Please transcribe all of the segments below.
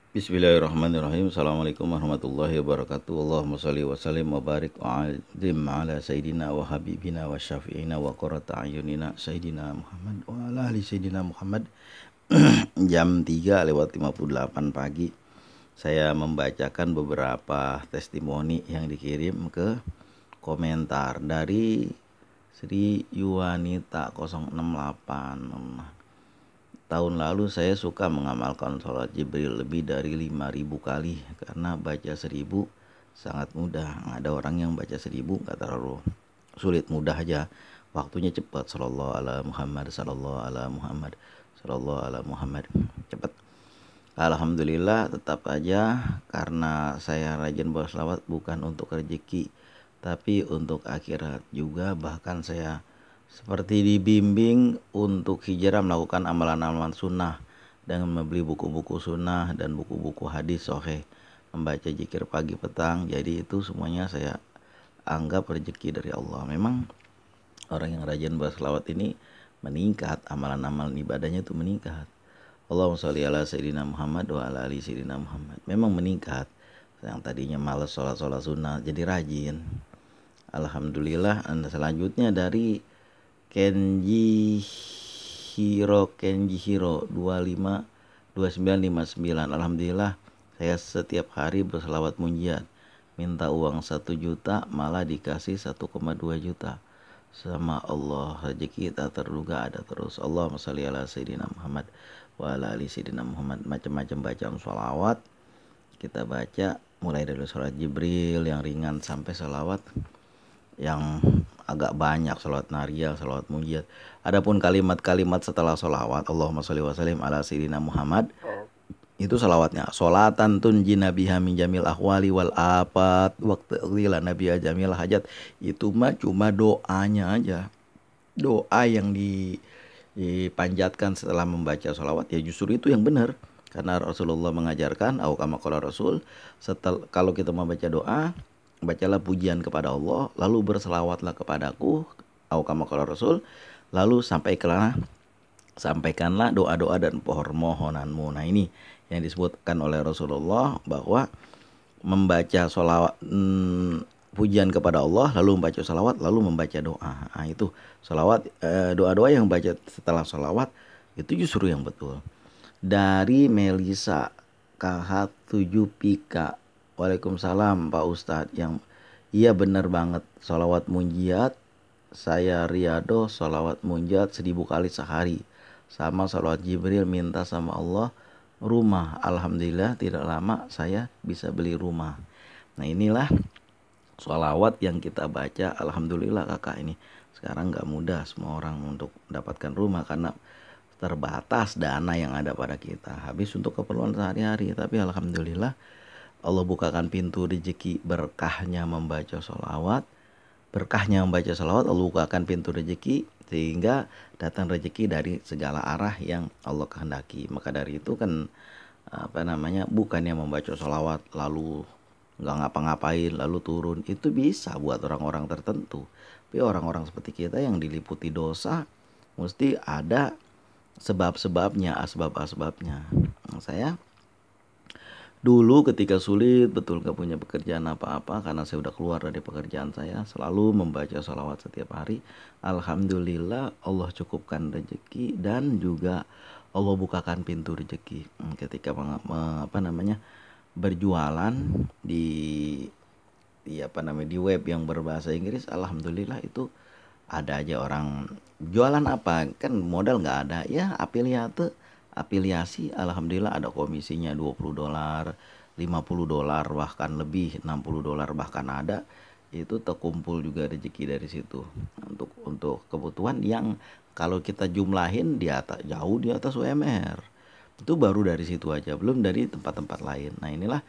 Bismillahirrahmanirrahim. Assalamualaikum warahmatullahi wabarakatuh. Allahumma salli wa sallim wa barik wa azim ala sayyidina wa habibina wa syafi'ina wa qurrata ayunina sayyidina Muhammad wa ala ali sayyidina Muhammad. Jam 3 lewat 58 pagi saya membacakan beberapa testimoni yang dikirim ke komentar dari Sri Yuwanita 068. Tahun lalu saya suka mengamalkan sholat Jibril lebih dari 5.000 kali karena baca 1.000 sangat mudah. Ada orang yang baca 1.000 gak terlalu sulit, mudah aja. Waktunya cepat. Sallallahu ala Muhammad, sallallahu ala Muhammad, sallallahu ala Muhammad. Cepat. Alhamdulillah tetap aja karena saya rajin berselawat bukan untuk rezeki tapi untuk akhirat juga. Bahkan saya seperti dibimbing untuk hijrah melakukan amalan-amalan sunnah dengan membeli buku-buku sunnah dan buku-buku hadis sahih, membaca zikir pagi petang. Jadi itu semuanya saya anggap rezeki dari Allah. Memang orang yang rajin berselawat ini meningkat, amalan-amalan ibadahnya itu meningkat. Allahumma sholli ala sayyidina Muhammad wa ala ali sayyidina Muhammad. Memang meningkat. Yang tadinya malas sholat sunnah jadi rajin. Alhamdulillah. Selanjutnya dari Kenji Hiro 2959. Alhamdulillah saya setiap hari berselawat munjiat. Minta uang 1 juta malah dikasih 1,2 juta sama Allah. Rezeki tak terduga ada terus. Allahumma sholli ala sayyidina Muhammad wa ala ali sayyidina Muhammad. Macam-macam bacaan sholawat kita baca, mulai dari sholat Jibril yang ringan sampai sholawat yang agak banyak, sholawat nariyah, sholawat munjiat. Adapun kalimat-kalimat setelah sholawat Allahumma sholli wa sallim ala sayyidina Muhammad, itu sholawatnya sholatan tunjina biha min jamil ahwali wal afat waqti qila nabiya jamil hajat. Itu mah cuma doanya aja, doa yang dipanjatkan setelah membaca sholawat. Ya justru itu yang benar, karena Rasulullah mengajarkan au kama qala Rasul, kalau kita membaca doa, bacalah pujian kepada Allah, lalu berselawatlah kepadaku, au kama qala Rasul, lalu sampaikanlah doa-doa dan permohonanmu. Nah ini yang disebutkan oleh Rasulullah bahwa membaca sholawat, pujian kepada Allah, lalu membaca sholawat, lalu membaca doa. Nah itu sholawat, doa-doa yang baca setelah sholawat itu justru yang betul. Dari Melisa KH7 Pika, Waalaikumsalam Pak Ustadz. Yang iya benar banget, sholawat munjiat saya riado sholawat munjiat 1.000 kali sehari, sama sholawat Jibril minta sama Allah rumah. Alhamdulillah tidak lama saya bisa beli rumah. Nah inilah sholawat yang kita baca. Alhamdulillah kakak, ini sekarang gak mudah semua orang untuk mendapatkan rumah karena terbatas dana yang ada pada kita, habis untuk keperluan sehari-hari. Tapi alhamdulillah Allah bukakan pintu rezeki, berkahnya membaca sholawat. Berkahnya membaca sholawat, Allah bukakan pintu rezeki sehingga datang rezeki dari segala arah yang Allah kehendaki. Maka dari itu kan bukannya membaca sholawat lalu nggak ngapa-ngapain lalu turun, itu bisa buat orang-orang tertentu. Tapi orang-orang seperti kita yang diliputi dosa mesti ada sebab-sebabnya, asbab-asbabnya. Saya dulu ketika sulit betul gak punya pekerjaan apa-apa, karena saya udah keluar dari pekerjaan saya, selalu membaca sholawat setiap hari. Alhamdulillah Allah cukupkan rezeki dan juga Allah bukakan pintu rezeki. Ketika berjualan di web yang berbahasa Inggris, alhamdulillah itu ada aja orang jualan apa, kan modal nggak ada ya, afiliasi, alhamdulillah ada komisinya $20, $50, bahkan lebih $60 bahkan ada. Itu terkumpul juga rezeki dari situ untuk kebutuhan yang kalau kita jumlahin jauh di atas UMR. Itu baru dari situ aja, belum dari tempat-tempat lain. Nah inilah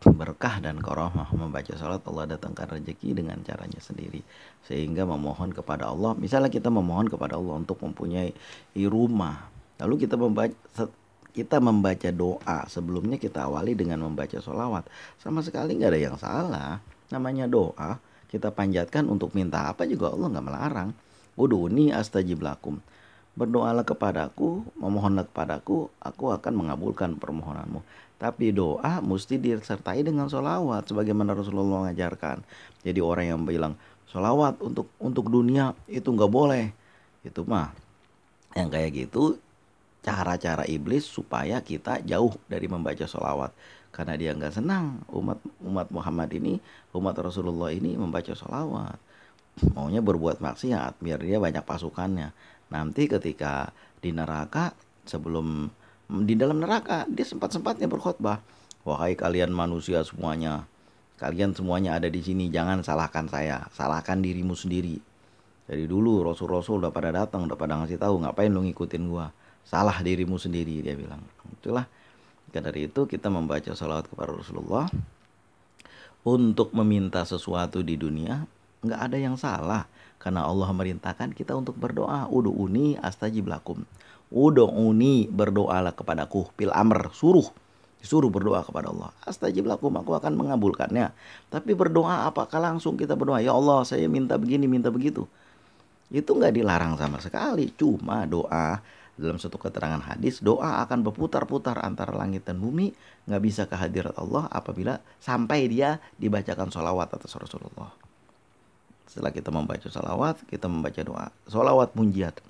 berkah dan karamah membaca salat. Allah datangkan rezeki dengan caranya sendiri, sehingga memohon kepada Allah. Misalnya kita memohon kepada Allah untuk mempunyai rumah, lalu kita membaca doa sebelumnya, kita awali dengan membaca sholawat. Sama sekali nggak ada yang salah, namanya doa. Kita panjatkan untuk minta apa juga Allah nggak melarang. Uduni astajib lakum, Berdoalah kepadaku, memohonlah kepadaku, aku akan mengabulkan permohonanmu. Tapi doa mesti disertai dengan sholawat sebagaimana Rasulullah mengajarkan. Jadi orang yang bilang sholawat untuk dunia itu nggak boleh. Itu mah yang kayak gitu cara-cara iblis supaya kita jauh dari membaca sholawat. Karena dia nggak senang umat Muhammad ini, umat Rasulullah ini membaca sholawat. Maunya berbuat maksiat biar dia banyak pasukannya. Nanti ketika di neraka, sebelum di dalam neraka dia sempat-sempatnya berkhutbah, wahai kalian manusia semuanya, kalian semuanya ada di sini, jangan salahkan saya, salahkan dirimu sendiri. Dari dulu rasul-rasul udah pada datang, udah pada ngasih tahu, ngapain lu ngikutin gua, salah dirimu sendiri, dia bilang. Itulah, dari itu kita membaca salawat kepada Rasulullah untuk meminta sesuatu di dunia, nggak ada yang salah. Karena Allah merintahkan kita untuk berdoa. Udu'uni astajib lakum. Udu'uni, berdoalah kepadaku. Pil amr, disuruh berdoa kepada Allah. Astajib lakum, aku akan mengabulkannya. Tapi berdoa apakah langsung kita berdoa, ya Allah saya minta begini, minta begitu. Itu nggak dilarang sama sekali. Cuma doa, dalam satu keterangan hadis, doa akan berputar-putar antara langit dan bumi, nggak bisa ke hadirat Allah apabila sampai dia dibacakan sholawat atas Rasulullah. Setelah kita membaca sholawat, kita membaca doa. Sholawat munjiat.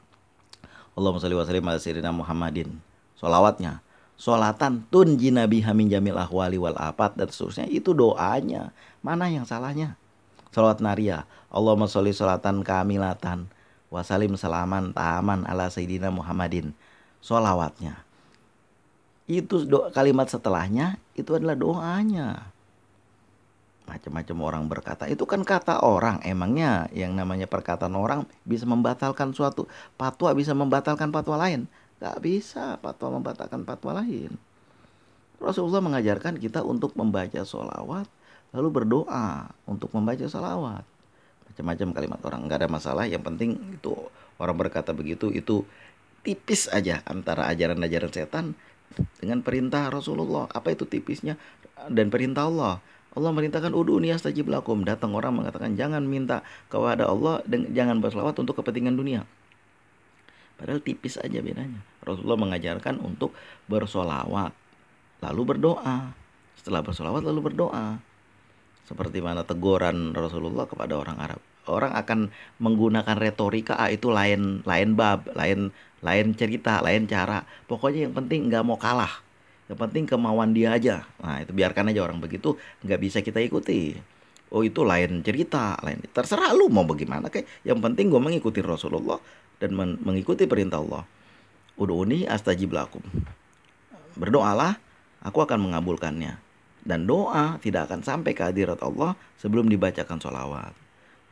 Allahumma sholli wa sallim ala sayyidina Muhammadin. Sholawatnya, sholatan tunjina biha min jamil ahwali wal afat, dan seterusnya. Itu doanya. Mana yang salahnya? Sholawat naria, Allahumma sholli sholatan kamilatan wasalim salaman taman ala sayyidina Muhammadin. Sholawatnya. Itu kalimat setelahnya, itu adalah doanya. Macam-macam orang berkata, itu kan kata orang. Emangnya yang namanya perkataan orang bisa membatalkan suatu fatwa, bisa membatalkan fatwa lain? Gak bisa fatwa membatalkan fatwa lain. Rasulullah mengajarkan kita untuk membaca sholawat, lalu berdoa untuk membaca sholawat. Macam-macam kalimat orang, nggak ada masalah. Yang penting itu orang berkata begitu, itu tipis aja antara ajaran-ajaran setan dengan perintah Rasulullah. Apa itu tipisnya? Dan perintah Allah. Allah merintahkan ud'uni astajib lakum. Datang orang mengatakan jangan minta kepada Allah dan jangan berselawat untuk kepentingan dunia. Padahal tipis aja bedanya. Rasulullah mengajarkan untuk bersolawat lalu berdoa. Setelah bersolawat lalu berdoa. Seperti mana teguran Rasulullah kepada orang Arab. Orang akan menggunakan retorika, itu lain bab, lain cerita, lain cara. Pokoknya yang penting nggak mau kalah. Yang penting kemauan dia aja. Nah itu biarkan aja orang begitu, nggak bisa kita ikuti. Oh itu lain cerita, lain. Terserah lu mau bagaimana kayak. Yang penting gue mengikuti Rasulullah dan mengikuti perintah Allah. Ud'uni astajib lakum. Berdoalah, aku akan mengabulkannya. Dan doa tidak akan sampai ke hadirat Allah sebelum dibacakan sholawat.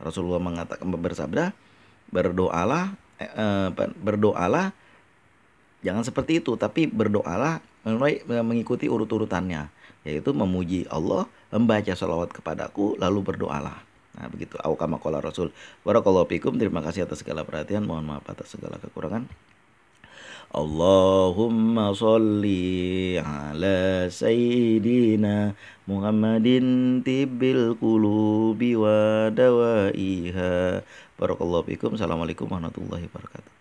Rasulullah mengatakan, bersabda, berdoalah, jangan seperti itu, tapi berdoalah mengikuti urut-urutannya, yaitu memuji Allah, membaca sholawat kepadaku, lalu berdoalah. Nah begitu. Au kama qala Rasul. Barakallahu fikum. Terima kasih atas segala perhatian. Mohon maaf atas segala kekurangan. Allahumma sholli ala sayyidina Muhammadin tibbil qulubi wa dawaiha. Barakallahu fikum. Assalamualaikum warahmatullahi wabarakatuh.